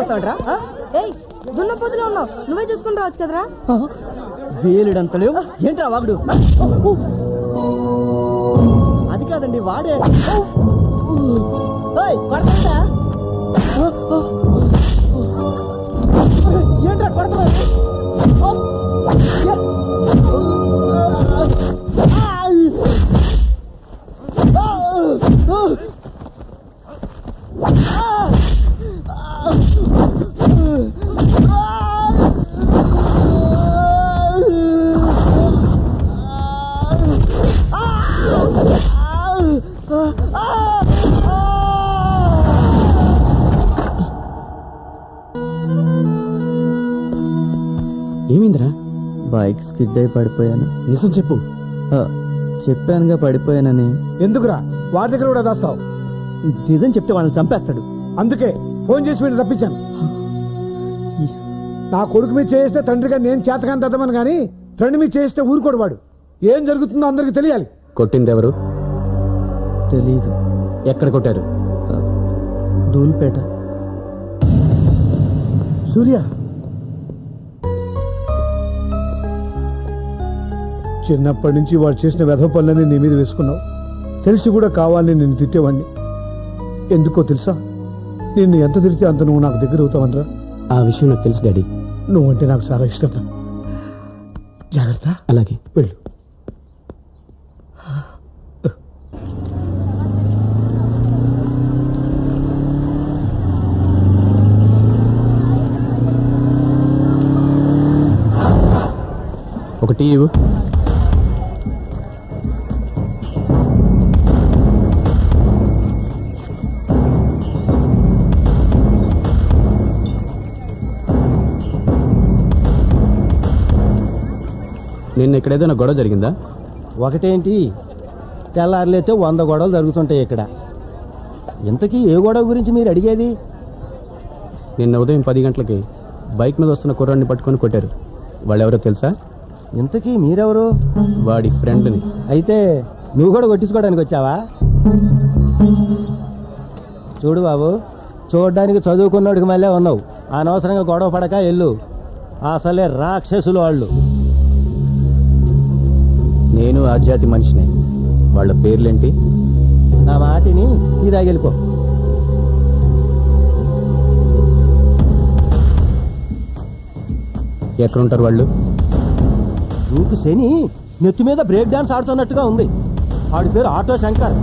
కొడతాంట్రా? దున్నపోతులో ఉన్నావు, నువ్వే చూసుకుని రావచ్చు కదరా. వేలుడంతలేవు ఏంట్రా వాగుడు? అది కాదండి వాడే. కొడతా ఏంట్రా కొడతా? ఏమైందిరా? బైక్ స్కిడ్ అయి పడిపోయాను. నిజం చెప్పు. చెప్పానుగా పడిపోయానని. ఎందుకురా వాడి దగ్గర కూడా దాస్తావు? నిజం చెప్తే వాళ్ళని చంపేస్తాడు. అందుకే ఫోన్ చేసి వీడిని రప్పించాను. నా కొడుకు మీద చేస్తే తండ్రిగా నేను చేతకాని తద్దమని గాని ఫ్రెండ్ మీద చేస్తే ఊరుకోడు వాడు. ఏం జరుగుతుందో అందరికి తెలియాలి. కొట్టింది ఎవరు? తెలీదు. ఎక్కడ కొట్టారు? దూల్పేట. సూర్య, చిన్నప్పటి నుంచి వాడు చేసిన వెధవ పనులని నీ మీద వేసుకున్నావు. తెలిసి కూడా కావాలని నిన్ను తిట్టేవాడిని. ఎందుకో తెలుసా, నిన్ను ఎంత తిరిగితే అంత నువ్వు నాకు దగ్గర అవుతావనరా. ఆ విషయం నాకు తెలుసు డాడీ. నువ్వంటే నాకు చాలా ఇష్టం. జాగ్రత్త. అలాగే వెళ్ళు. ఒకటి ఇవ్వు. నిన్న ఇక్కడ ఏదైనా గొడవ జరిగిందా? ఒకటేంటి, తెల్లారులైతే 100 గొడవలు జరుగుతుంటాయి ఇక్కడ. ఇంతకీ ఏ గొడవ గురించి మీరు అడిగేది? నిన్న ఉదయం 10 గంటలకి బైక్ మీద వస్తున్న కుర్రాడిని పట్టుకొని కొట్టారు. వాళ్ళెవరో తెలుసా? ఇంతకీ మీరెవరు? వాడి ఫ్రెండ్ని. అయితే నువ్వు కూడా కొట్టించుకోవడానికి వచ్చావా? చూడు బాబు, చూడడానికి చదువుకున్నోడికి మళ్ళీ ఉన్నావు. అనవసరంగా గొడవ పడక ఎల్లు. అసలే రాక్షసులు వాళ్ళు. నేను ఆ జాతి మనిషినే. వాళ్ళ పేర్లేంటి? నా మాటిని తీరాగెళ్ళిపో. ఎక్కడుంటారు వాళ్ళు? నీకు శని నెత్తి మీద బ్రేక్ డాన్స్ ఆడుతున్నట్టుగా ఉంది. ఆడి పేరు ఆటో శంకర్.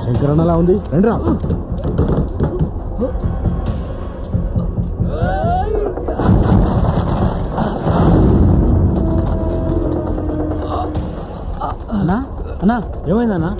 శంకరన్నలా ఉంది, రండిరా. అన్నా అన్నా ఏమైందన్నా?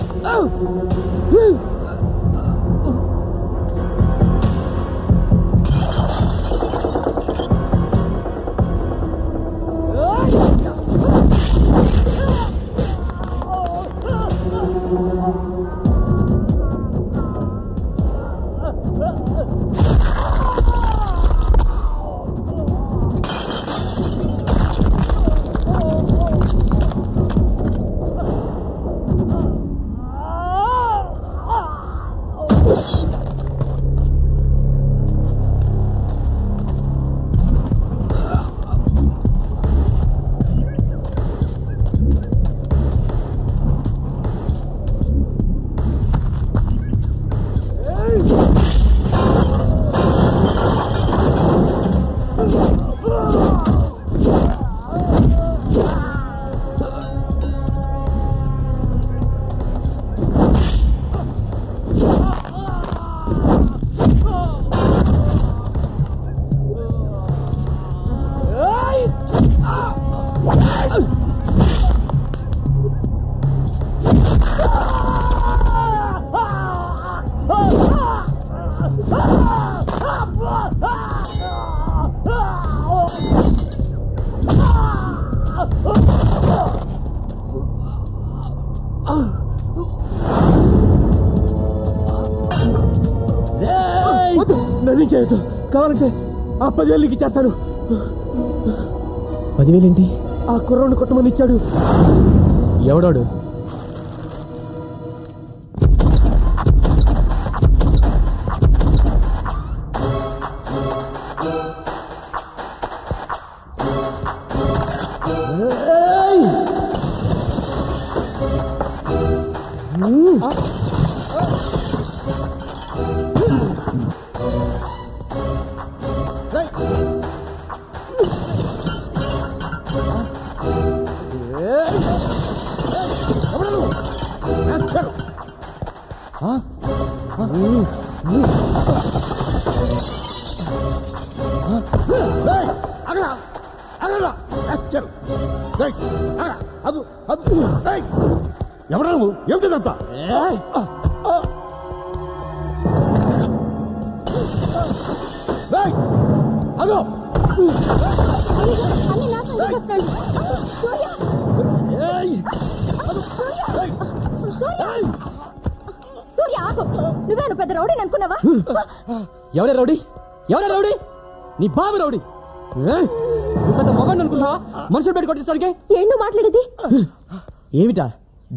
నన్ను చేయొద్దు, కావాలంటే ఆ 10,000 నీకు ఇచ్చేస్తాను. 10,000 ఏంటి? ఆ కుర్రోడ్ని కొట్టమని ఇచ్చాడు. ఎవడాడు? ఎవరా నువ్వు? ఏమిటిదంతా? అదో నువ్వేను పెద్ద రౌడీ అనుకున్నావా? ఎవరే రౌడీ? ఎవరే రౌడీ? నీ బాబు రౌడీ. నువ్వు పెద్ద మొగండి అనుకున్నావా మనుషులు పెట్టి కొట్టించడానికి? ఏంటో మాట్లాడేది? ఏమిటా?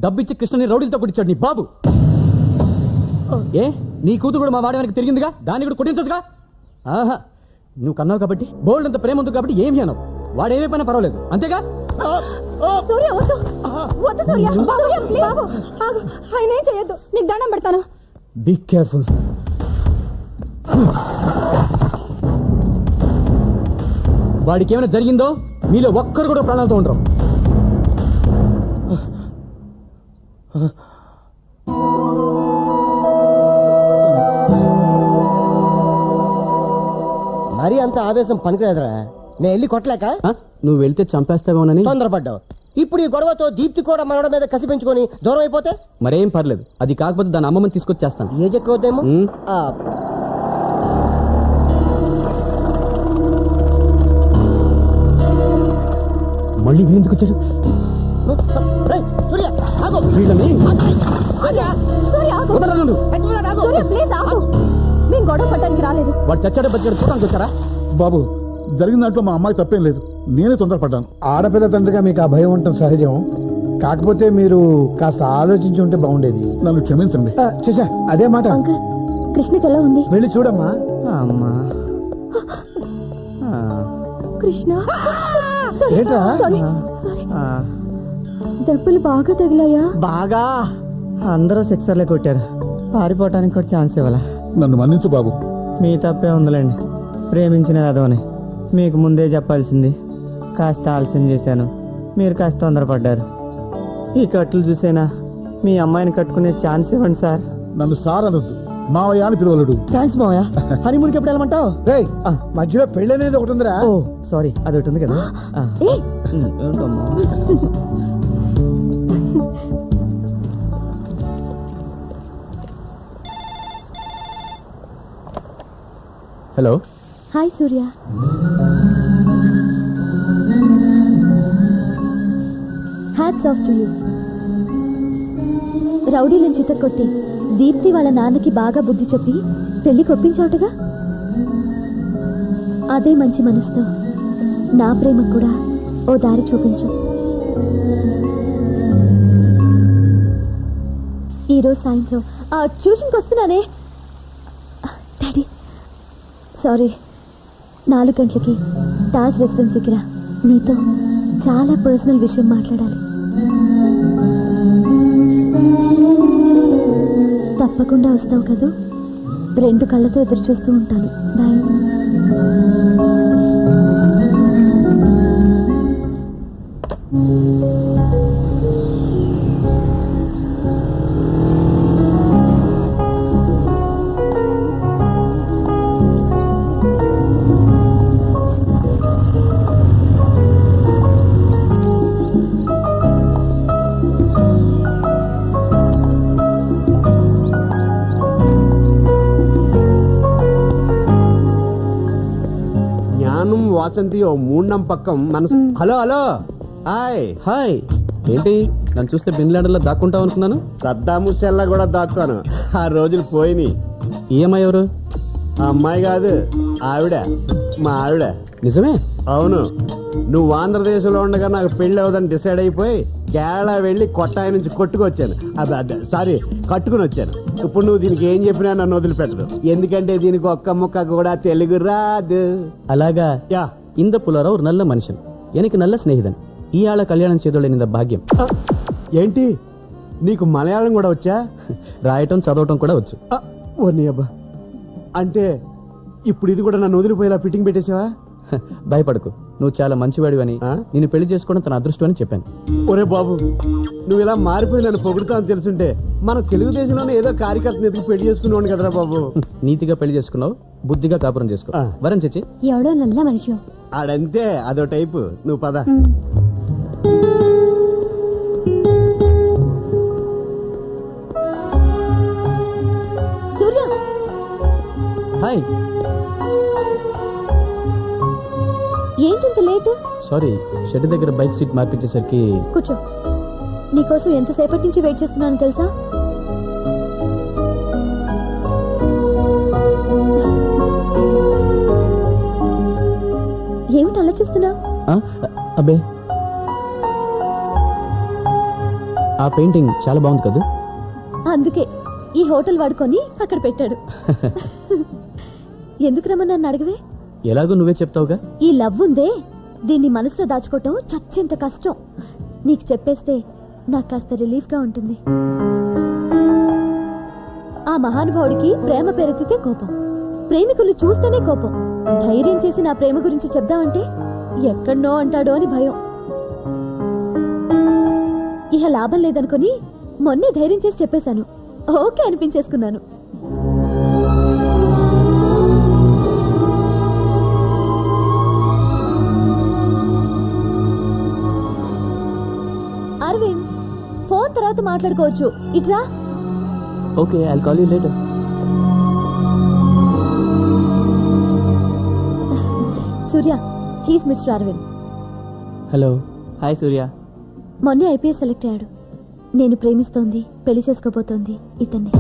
డబ్బిచ్చి కృష్ణని రౌడీలతో కొట్టించాడు నీ బాబు. ఏ నీ కూతురు కూడా మా వాడడానికి తిరిగిందిగా, దాన్ని కూడా కొట్టించచ్చుగా. ఆహా, నువ్వు కన్నావు కాబట్టి, బోల్డ్ అంత ప్రేమ ఉంది కాబట్టి ఏమి అనవు. వాడేమైపోయినా పర్వాలేదు, అంతేగా? సూర్య వద్దు, వద్దు సూర్య, సూర్య ప్లీజ్ బాబు ఆగు, ఆయన ఏం చేయొద్దు, నీకు దండం పెడతాను. Be careful. వాడికి ఏమైనా జరిగిందో మీలో ఒక్కరు కూడా ప్రాణాలతో ఉండరు. మరీ అంత ఆవేశం పనికిలేదురా. నేను వెళ్ళి కొట్టలేక నువ్వు వెళ్తే చంపేస్తావేమోనని తొందరపడ్డావు. ఇప్పుడు ఈ గొడవతో దీప్తి కూడా మనోడ మీద కసి పెంచుకొని దూరం అయిపోతే మరేం పర్లేదు. అది కాకపోతే దాని అమ్మమ్మని తీసుకొచ్చేస్తాను. ఏజ్ ఎక్కువద్దేమో. మళ్ళీ వీళ్ళెందుకు వచ్చాడు? వీళ్ళని వదలను. మేము గొడవ పట్టడానికి రాలేదు. వాడు చచ్చాడే బచ్చాడు చూడడానికి వచ్చారా? బాబు, జరిగిన దాంట్లో మా అమ్మాయి తప్పేం లేదు. నేనే తొందరపడ్డాను. ఆడపిల్ల తండ్రిగా మీకు ఆ భయం ఉండటం సహజం. కాకపోతే మీరు కాస్త ఆలోచించి ఉంటే బాగుండేది. నన్ను క్షమించండి. చూసా అదే మాట. అంకుల్, కృష్ణకి ఎలా ఉంది? వెళ్ళి చూడమ్మా. అమ్మా కృష్ణ ఏంటా? దెబ్బలు బాగా తగిలాయా? బాగా. అందరూ సిక్సర్లే కొట్టారు. పారిపోవటానికి కూడా ఛాన్స్ ఇవ్వాల. నన్ను మన్నించు బాబు. మీ తప్పే ఉందిలేండి. ప్రేమించిన అదోని మీకు ముందే చెప్పాల్సింది. కాస్త ఆలస్యం చేశాను. మీరు కాస్త తొందరపడ్డారు. ఈ కట్లు చూసేనా మీ అమ్మాయిని కట్టుకునే ఛాన్స్ ఇవ్వండి సార్. నన్ను సార్ అనొద్దు, మావయ్య అని పిలవలడు. థ్యాంక్స్ మావయ్య. హనీమూన్కి ఎప్పుడు వెళ్ళమంటావు? రేయ్, మధ్యలో పెళ్లి అనేది ఒకటి ఉందిరా. ఓ సారీ, అది ఒకటి ఉంది కదా. ఏంటమ్మా? Hello. Hi Surya. Hats off to you. రౌడీలను చితక్కొట్టి దీప్తి వాళ్ళ నాన్నకి బాగా బుద్ధి చెప్పి పెళ్లికి ఒప్పించావుటగా. అదే మంచి మనసుతో నా ప్రేమకు కూడా ఓ దారి చూపించు. ఈరోజు సాయంత్రం ట్యూషన్కి వస్తున్నానే. డాడీ సారీ, 4 గంటలకి తాజ్ రెసిడెన్సీకి రా. నీతో చాలా పర్సనల్ విషయం మాట్లాడాలి. తప్పకుండా వస్తావు కదూ? 2 కళ్ళతో ఎదురు చూస్తూ ఉంటాను. బాయ్. వాసంతి ఓ మూడం పక్కం మనసు. Hello hello. Hi hi. ఏంటి నన్ను చూస్తే బిన్లాడర్లో దాక్కుంటావు అనుకున్నాను. సద్దాం హుస్సేన్లా కూడా దాక్కాను. ఆ రోజులు పోయినాయి. ఈ అమ్మాయి ఎవరు? ఆ అమ్మాయి కాదు, ఆవిడ, మా ఆవిడ. నిజమే? అవును. నువ్వు ఆంధ్రదేశంలో ఉండగా నాకు పెళ్లి అవదని డిసైడ్ అయిపోయి కేరళ వెళ్ళి కొట్టాయి నుంచి కొట్టుకొచ్చాను. సారీ, కట్టుకుని వచ్చాను. ఇప్పుడు నువ్వు దీనికి ఏం చెప్పినా నన్ను వదిలిపెట్టదు. ఎందుకంటే దీనికి ఒక్క ముక్క కూడా తెలుగు రాదు. అలాగా? యా. இந்த புலரா ஒரு நல்ல மனுஷன், எனக்கு நல்ல స్నేహితుడు. ఈ ఆళ కళ్యాణం చేదోళ్ళ భాగ్యం. ఏంటి, నీకు మలయాళం కూడా వచ్చా? రాయటం చదవటం కూడా వచ్చు. ఓ నీ అబ్బా, అంటే ఇప్పుడు ఇది కూడా నన్ను వదిలిపోయేలా ఫిట్టింగ్ పెట్టేసావా? భయపడకు, నువ్వు చాలా మంచివాడివని, నేను పెళ్లి చేసుకోవడం తన అదృష్టం అని చెప్పాను. ఒరే బాబు, నువ్వు ఇలా మారిపోయి నన్ను పొగుడుతావని తెలుసుంటే మన తెలుగుదేశంలోనే ఏదో కార్యకర్తను ఎదుగు పెళ్లి చేసుకునేవాడిని కదరా బాబు. నీతిగా పెళ్లి చేసుకున్నావు, బుద్ధిగా కాపురం చేసుకో. వరం చచ్చి ఎవడో నల్ల మనిషి ఆడంతే, అదో టైపు. నువ్వు పద. సూర్య. హాయ్. ఏంటింత లేటు? సారీ, షెడ్ దగ్గర బైక్ సీట్ మార్పించేసరికి. కూర్చో. నీకోసం ఎంతసేపటి నుంచి వెయిట్ చేస్తున్నాను తెలుసా? ఏమిటి అలా చూస్తున్నావు? అబ్బే, ఆ పెయింటింగ్ చాలా బాగుంది కదా. అందుకే ఈ హోటల్ వాడుకొని అక్కడ పెట్టాడు. ఎందుకు రమ్మని అడగవే? ఎలాగో నువ్వే చెప్తావుగా. ఈ లవ్ ఉందే, దీన్ని మనసులో దాచుకోవటం చచ్చేంత కష్టం. నీకు చెప్పేస్తే నాకు కాస్త రిలీఫ్ గా ఉంటుంది. ఆ మహానుభావుడికి ప్రేమ పెరిగితే కోపం, ప్రేమికులు చూస్తేనే కోపం. ధైర్యం చేసి నా ప్రేమ గురించి చెప్దామంటే ఎక్కడనో అంటాడో అని భయం. ఇహ లాభం లేదనుకుని మొన్నే ధైర్యం చేసి చెప్పేశాను. ఓకే అనిపించేసుకున్నాను. అరవింద్, ఫోన్ తర్వాత మాట్లాడుకోవచ్చు. ఇట్రా. Okay, I'll call you later. Surya, he's mister Aravind. Hello. Hi Surya. మొన్నే ఐపీఎస్ సెలెక్ట్ అయ్యాడు. నేను ప్రేమిస్తోంది, పెళ్లి చేసుకోబోతోంది ఇతన్ని.